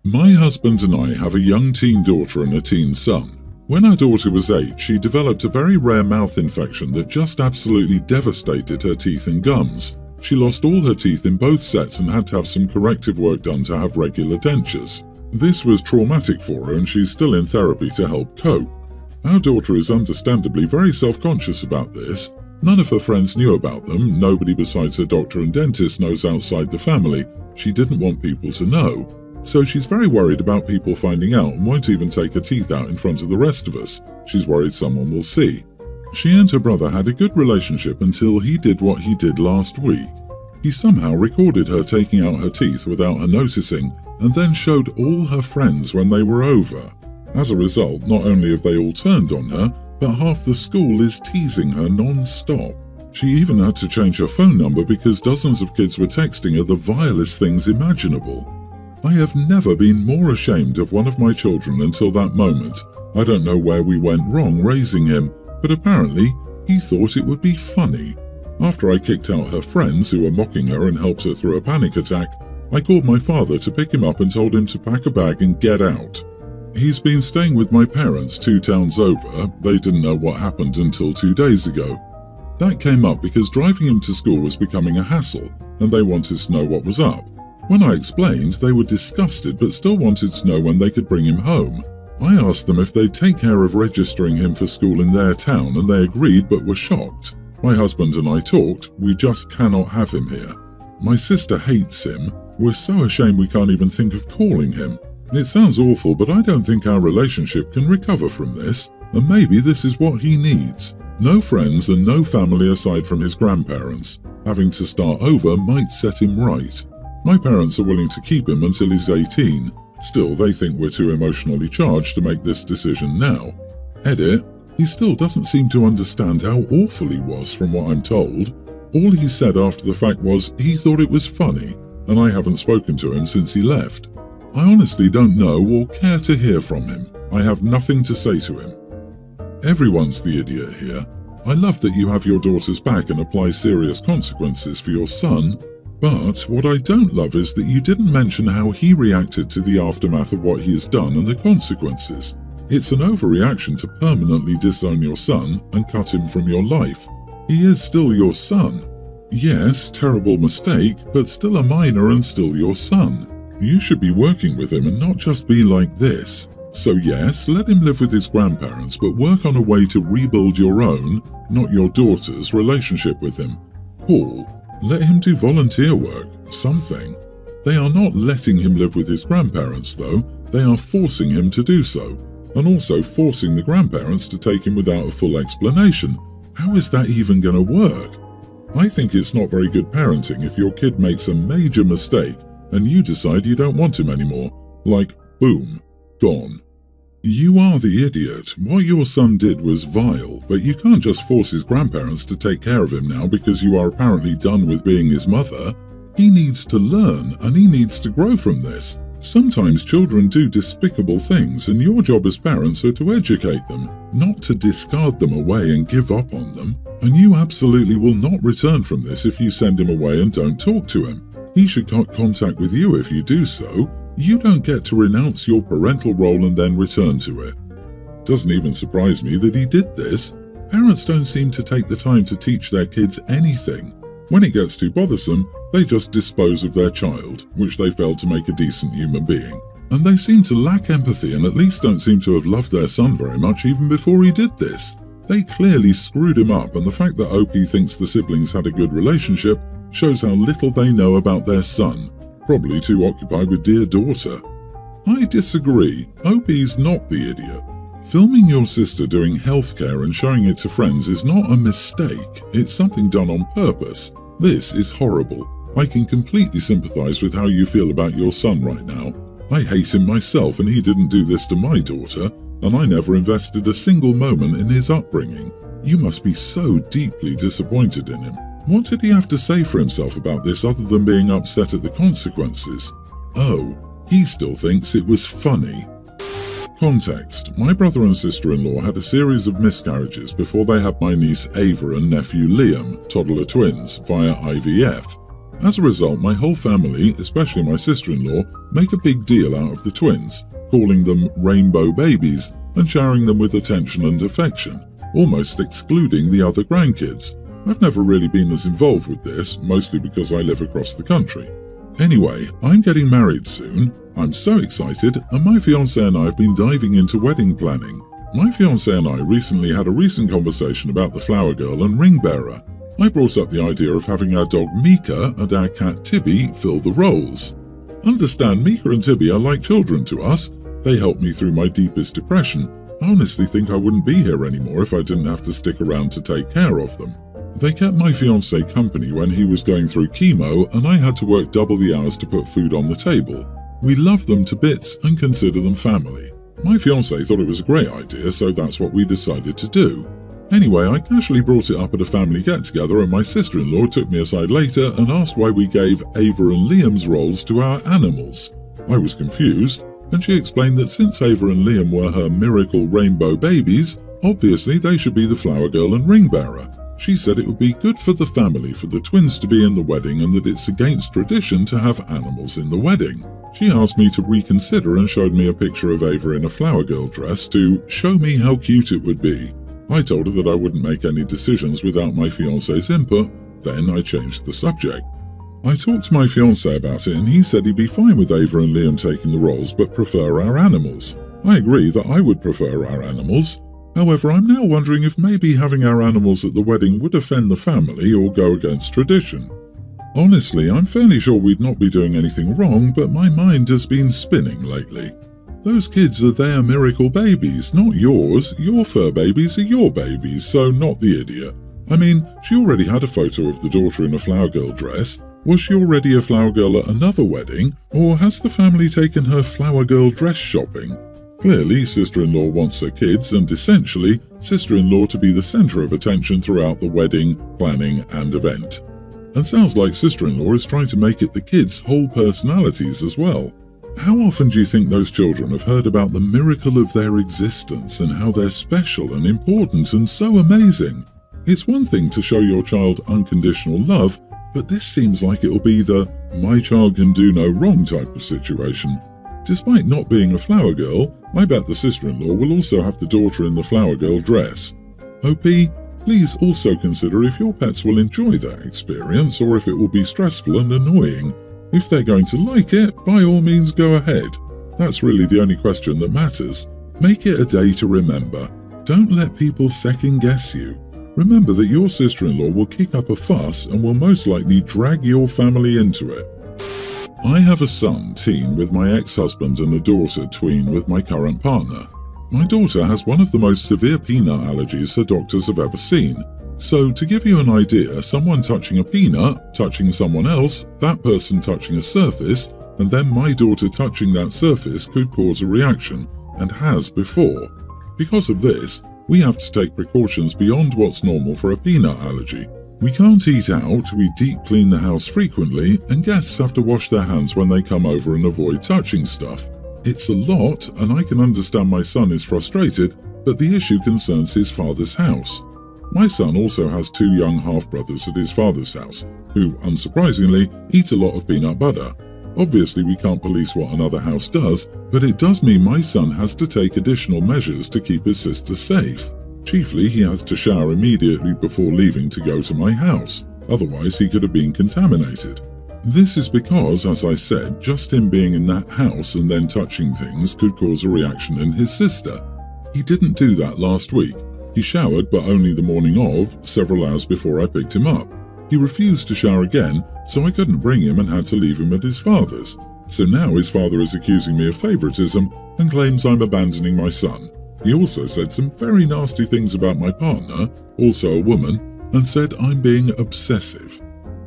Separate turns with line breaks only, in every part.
My husband and I have a young teen daughter and a teen son. When our daughter was 8, she developed a very rare mouth infection that just absolutely devastated her teeth and gums. She lost all her teeth in both sets and had to have some corrective work done to have regular dentures. This was traumatic for her and she's still in therapy to help cope. Our daughter is understandably very self-conscious about this. None of her friends knew about them. Nobody besides her doctor and dentist knows outside the family. She didn't want people to know. So she's very worried about people finding out and won't even take her teeth out in front of the rest of us. She's worried someone will see. She and her brother had a good relationship until he did what he did last week. He somehow recorded her taking out her teeth without her noticing and then showed all her friends when they were over. As a result, not only have they all turned on her, but half the school is teasing her non-stop. She even had to change her phone number because dozens of kids were texting her the vilest things imaginable. I have never been more ashamed of one of my children until that moment. I don't know where we went wrong raising him, but apparently he thought it would be funny. After I kicked out her friends who were mocking her and helped her through a panic attack, I called my father to pick him up and told him to pack a bag and get out. He's been staying with my parents 2 towns over. They didn't know what happened until 2 days ago. That came up because driving him to school was becoming a hassle, and they wanted to know what was up. When I explained, they were disgusted but still wanted to know when they could bring him home. I asked them if they'd take care of registering him for school in their town, and they agreed but were shocked. My husband and I talked. We just cannot have him here. My sister hates him. We're so ashamed we can't even think of calling him. It sounds awful, but I don't think our relationship can recover from this, and maybe this is what he needs. No friends and no family aside from his grandparents. Having to start over might set him right. My parents are willing to keep him until he's 18. Still, they think we're too emotionally charged to make this decision now. Edit. He still doesn't seem to understand how awful he was from what I'm told. All he said after the fact was he thought it was funny, and I haven't spoken to him since he left. I honestly don't know or care to hear from him. I have nothing to say to him. Everyone's the idiot here. I love that you have your daughter's back and apply serious consequences for your son, but what I don't love is that you didn't mention how he reacted to the aftermath of what he has done and the consequences. It's an overreaction to permanently disown your son and cut him from your life. He is still your son. Yes, terrible mistake, but still a minor and still your son. You should be working with him and not just be like this. So yes, let him live with his grandparents, but work on a way to rebuild your own, not your daughter's, relationship with him. Paul, let him do volunteer work, something. They are not letting him live with his grandparents though, they are forcing him to do so, and also forcing the grandparents to take him without a full explanation. How is that even going to work? I think it's not very good parenting if your kid makes a major mistake and you decide you don't want him anymore. Like, boom, gone. You are the idiot. What your son did was vile, but you can't just force his grandparents to take care of him now because you are apparently done with being his mother. He needs to learn and he needs to grow from this. Sometimes children do despicable things and your job as parents are to educate them, not to discard them away and give up on them. And you absolutely will not return from this if you send him away and don't talk to him. He should cut contact with you if you do so. You don't get to renounce your parental role and then return to it. Doesn't even surprise me that he did this. Parents don't seem to take the time to teach their kids anything. When it gets too bothersome, they just dispose of their child, which they failed to make a decent human being. And they seem to lack empathy and at least don't seem to have loved their son very much even before he did this. They clearly screwed him up, and the fact that OP thinks the siblings had a good relationship shows how little they know about their son, probably too occupied with dear daughter. I disagree. OP's not the idiot. Filming your sister doing healthcare and showing it to friends is not a mistake, it's something done on purpose. This is horrible. I can completely sympathize with how you feel about your son right now. I hate him myself and he didn't do this to my daughter, and I never invested a single moment in his upbringing. You must be so deeply disappointed in him. What did he have to say for himself about this other than being upset at the consequences? Oh, he still thinks it was funny. Context. My brother and sister-in-law had a series of miscarriages before they had my niece Ava and nephew Liam, toddler twins, via IVF. As a result, my whole family, especially my sister-in-law, make a big deal out of the twins, calling them rainbow babies and showering them with attention and affection, almost excluding the other grandkids. I've never really been as involved with this, mostly because I live across the country. Anyway, I'm getting married soon. I'm so excited, and my fiancé and I have been diving into wedding planning. My fiancé and I recently had a recent conversation about the flower girl and ring bearer. I brought up the idea of having our dog Mika and our cat Tibby fill the roles. Understand, Mika and Tibby are like children to us. They helped me through my deepest depression. I honestly think I wouldn't be here anymore if I didn't have to stick around to take care of them. They kept my fiancé company when he was going through chemo, and I had to work double the hours to put food on the table. We love them to bits and consider them family. My fiancé thought it was a great idea, so that's what we decided to do. Anyway, I casually brought it up at a family get-together, and my sister-in-law took me aside later and asked why we gave Ava and Liam's roles to our animals. I was confused, and she explained that since Ava and Liam were her miracle rainbow babies, obviously they should be the flower girl and ring bearer. She said it would be good for the family for the twins to be in the wedding and that it's against tradition to have animals in the wedding. She asked me to reconsider and showed me a picture of Ava in a flower girl dress to show me how cute it would be. I told her that I wouldn't make any decisions without my fiancé's input, then I changed the subject. I talked to my fiancé about it and he said he'd be fine with Ava and Liam taking the roles but prefer our animals. I agree that I would prefer our animals. However, I'm now wondering if maybe having our animals at the wedding would offend the family or go against tradition. Honestly, I'm fairly sure we'd not be doing anything wrong, but my mind has been spinning lately. Those kids are their miracle babies, not yours. Your fur babies are your babies, so not the idiot. I mean, she already had a photo of the daughter in a flower girl dress. Was she already a flower girl at another wedding, or has the family taken her flower girl dress shopping? Clearly, sister-in-law wants her kids and essentially sister-in-law to be the center of attention throughout the wedding, planning and event. And sounds like sister-in-law is trying to make it the kids' whole personalities as well. How often do you think those children have heard about the miracle of their existence and how they're special and important and so amazing? It's one thing to show your child unconditional love, but this seems like it'll be the "my child can do no wrong" type of situation. Despite not being a flower girl, I bet the sister-in-law will also have the daughter in the flower girl dress. OP, please also consider if your pets will enjoy that experience or if it will be stressful and annoying. If they're going to like it, by all means go ahead. That's really the only question that matters. Make it a day to remember. Don't let people second-guess you. Remember that your sister-in-law will kick up a fuss and will most likely drag your family into it. I have a son, teen, with my ex-husband and a daughter, tween, with my current partner. My daughter has one of the most severe peanut allergies her doctors have ever seen. So, to give you an idea, someone touching a peanut, touching someone else, that person touching a surface, and then my daughter touching that surface could cause a reaction, and has before. Because of this, we have to take precautions beyond what's normal for a peanut allergy. We can't eat out, we deep clean the house frequently, and guests have to wash their hands when they come over and avoid touching stuff. It's a lot, and I can understand my son is frustrated, but the issue concerns his father's house. My son also has 2 young half-brothers at his father's house, who, unsurprisingly, eat a lot of peanut butter. Obviously, we can't police what another house does, but it does mean my son has to take additional measures to keep his sister safe. Chiefly, he has to shower immediately before leaving to go to my house, otherwise he could have been contaminated. This is because, as I said, just him being in that house and then touching things could cause a reaction in his sister. He didn't do that last week. He showered, but only the morning of, several hours before I picked him up. He refused to shower again, so I couldn't bring him and had to leave him at his father's. So now his father is accusing me of favoritism and claims I'm abandoning my son. He also said some very nasty things about my partner, also a woman, and said I'm being obsessive.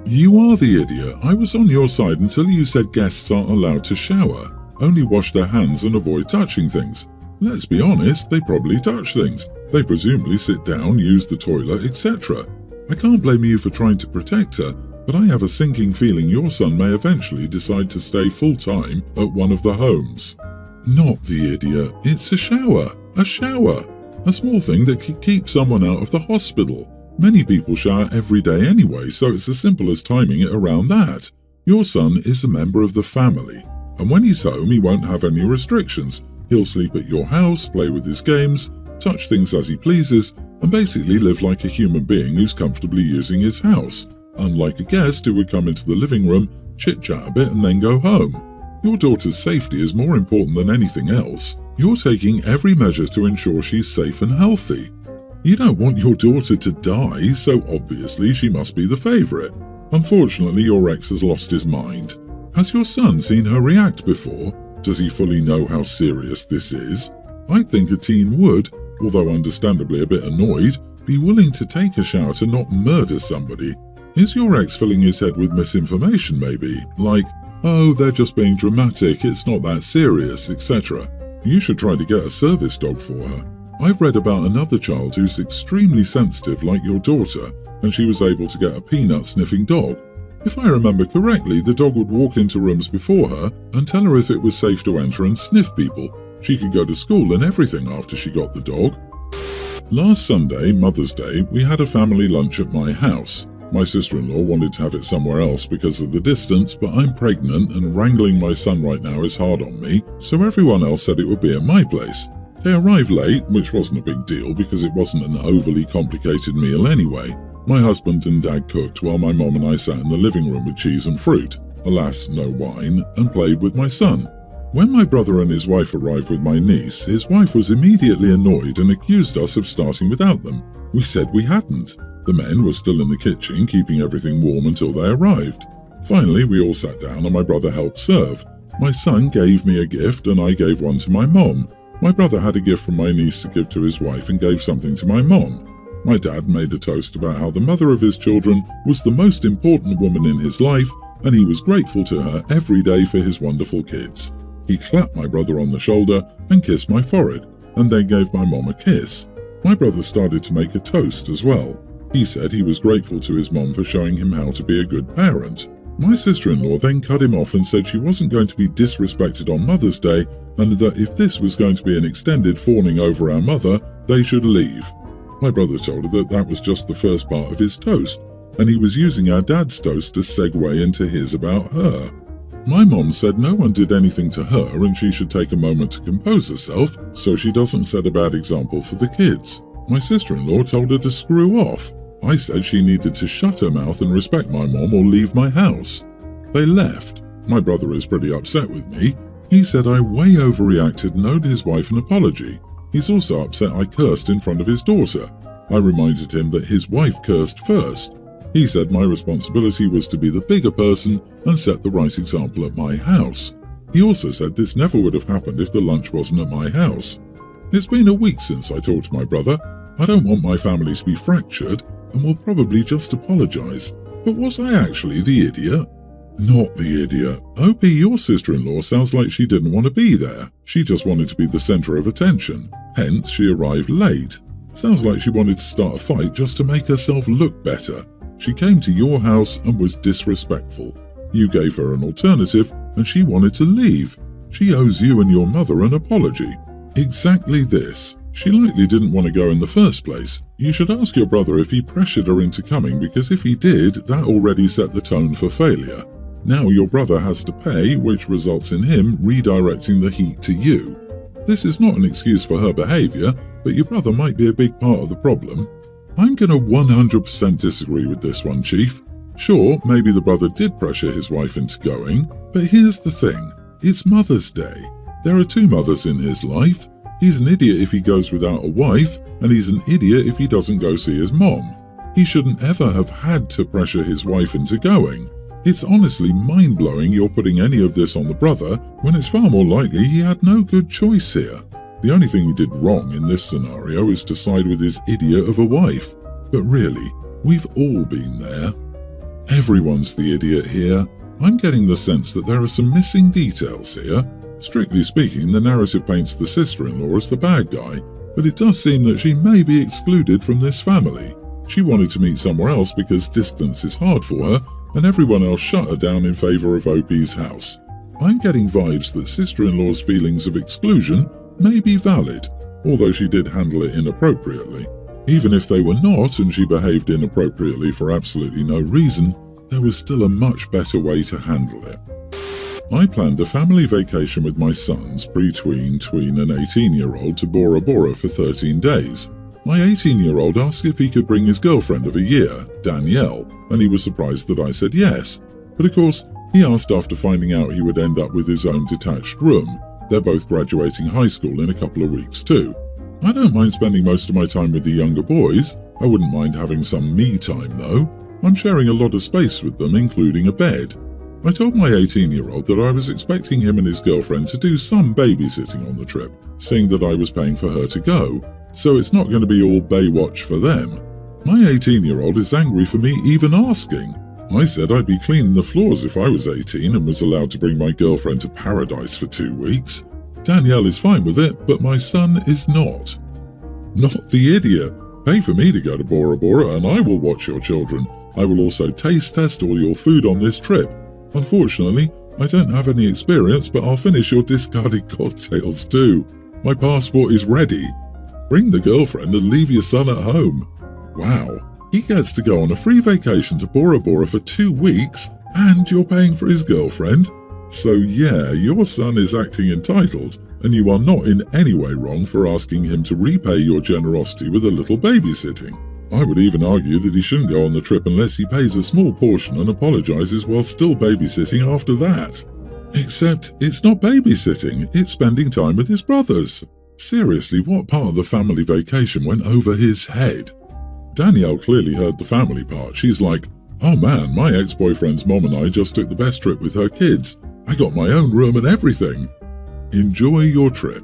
You are the idiot. I was on your side until you said guests aren't allowed to shower, only wash their hands and avoid touching things. Let's be honest, they probably touch things. They presumably sit down, use the toilet, etc. I can't blame you for trying to protect her, but I have a sinking feeling your son may eventually decide to stay full-time at one of the homes. Not the idiot. It's a shower. A shower. A small thing that could keep someone out of the hospital. Many people shower every day anyway, so it's as simple as timing it around that. Your son is a member of the family, and when he's home he won't have any restrictions. He'll sleep at your house, play with his games, touch things as he pleases, and basically live like a human being who's comfortably using his house, unlike a guest who would come into the living room, chit-chat a bit and then go home. Your daughter's safety is more important than anything else. You're taking every measure to ensure she's safe and healthy. You don't want your daughter to die, so obviously she must be the favourite. Unfortunately, your ex has lost his mind. Has your son seen her react before? Does he fully know how serious this is? I think a teen would, although understandably a bit annoyed, be willing to take a shower to not murder somebody. Is your ex filling his head with misinformation maybe? Like, oh, they're just being dramatic, it's not that serious, etc. You should try to get a service dog for her. I've read about another child who's extremely sensitive like your daughter, and she was able to get a peanut-sniffing dog. If I remember correctly, the dog would walk into rooms before her and tell her if it was safe to enter and sniff people. She could go to school and everything after she got the dog. Last Sunday, Mother's Day, we had a family lunch at my house. My sister-in-law wanted to have it somewhere else because of the distance, but I'm pregnant and wrangling my son right now is hard on me, so everyone else said it would be at my place. They arrived late, which wasn't a big deal because it wasn't an overly complicated meal anyway. My husband and dad cooked while my mom and I sat in the living room with cheese and fruit, alas no wine, and played with my son. When my brother and his wife arrived with my niece, his wife was immediately annoyed and accused us of starting without them. We said we hadn't. The men were still in the kitchen, keeping everything warm until they arrived. Finally, we all sat down and my brother helped serve. My son gave me a gift and I gave one to my mom. My brother had a gift from my niece to give to his wife and gave something to my mom. My dad made a toast about how the mother of his children was the most important woman in his life and he was grateful to her every day for his wonderful kids. He clapped my brother on the shoulder and kissed my forehead, and then gave my mom a kiss. My brother started to make a toast as well. He said he was grateful to his mom for showing him how to be a good parent. My sister-in-law then cut him off and said she wasn't going to be disrespected on Mother's Day and that if this was going to be an extended fawning over our mother, they should leave. My brother told her that that was just the first part of his toast, and he was using our dad's toast to segue into his about her. My mom said no one did anything to her and she should take a moment to compose herself so she doesn't set a bad example for the kids. My sister-in-law told her to screw off. I said she needed to shut her mouth and respect my mom or leave my house. They left. My brother is pretty upset with me. He said I way overreacted and owed his wife an apology. He's also upset I cursed in front of his daughter. I reminded him that his wife cursed first. He said my responsibility was to be the bigger person and set the right example at my house. He also said this never would have happened if the lunch wasn't at my house. It's been a week since I talked to my brother. I don't want my family to be fractured and will probably just apologise. But was I actually the idiot? Not the idiot. OP, your sister-in-law sounds like she didn't want to be there. She just wanted to be the centre of attention. Hence, she arrived late. Sounds like she wanted to start a fight just to make herself look better. She came to your house and was disrespectful. You gave her an alternative and she wanted to leave. She owes you and your mother an apology. Exactly this. She likely didn't want to go in the first place. You should ask your brother if he pressured her into coming because if he did, that already set the tone for failure. Now your brother has to pay, which results in him redirecting the heat to you. This is not an excuse for her behaviour, but your brother might be a big part of the problem. I'm going to 100% disagree with this one, Chief. Sure, maybe the brother did pressure his wife into going, but here's the thing. It's Mother's Day. There are two mothers in his life. He's an idiot if he goes without a wife, and he's an idiot if he doesn't go see his mom. He shouldn't ever have had to pressure his wife into going. It's honestly mind-blowing you're putting any of this on the brother when it's far more likely he had no good choice here. The only thing he did wrong in this scenario is to side with his idiot of a wife. But really, we've all been there. Everyone's the idiot here. I'm getting the sense that there are some missing details here. Strictly speaking, the narrative paints the sister-in-law as the bad guy, but it does seem that she may be excluded from this family. She wanted to meet somewhere else because distance is hard for her, and everyone else shut her down in favour of OP's house. I'm getting vibes that sister-in-law's feelings of exclusion may be valid, although she did handle it inappropriately. Even if they were not and she behaved inappropriately for absolutely no reason, there was still a much better way to handle it. I planned a family vacation with my sons, tween and 18-year-old, to Bora Bora for 13 days. My 18-year-old asked if he could bring his girlfriend of a year, Danielle, and he was surprised that I said yes. But of course, he asked after finding out he would end up with his own detached room. They're both graduating high school in a couple of weeks too. I don't mind spending most of my time with the younger boys. I wouldn't mind having some me time though. I'm sharing a lot of space with them, including a bed. I told my 18-year-old that I was expecting him and his girlfriend to do some babysitting on the trip, seeing that I was paying for her to go, so it's not going to be all Baywatch for them. My 18-year-old is angry for me even asking. I said I'd be cleaning the floors if I was 18 and was allowed to bring my girlfriend to paradise for 2 weeks. Danielle is fine with it, but my son is not. Not the idiot. Pay for me to go to Bora Bora and I will watch your children. I will also taste test all your food on this trip. Unfortunately, I don't have any experience, but I'll finish your discarded cocktails too. My passport is ready. Bring the girlfriend and leave your son at home. Wow, he gets to go on a free vacation to Bora Bora for 2 weeks and you're paying for his girlfriend? So yeah, your son is acting entitled, and you are not in any way wrong for asking him to repay your generosity with a little babysitting. I would even argue that he shouldn't go on the trip unless he pays a small portion and apologizes while still babysitting after that. Except it's not babysitting, it's spending time with his brothers. Seriously, what part of the family vacation went over his head? Danielle clearly heard the family part. She's like, "Oh man, my ex-boyfriend's mom and I just took the best trip with her kids. I got my own room and everything." Enjoy your trip.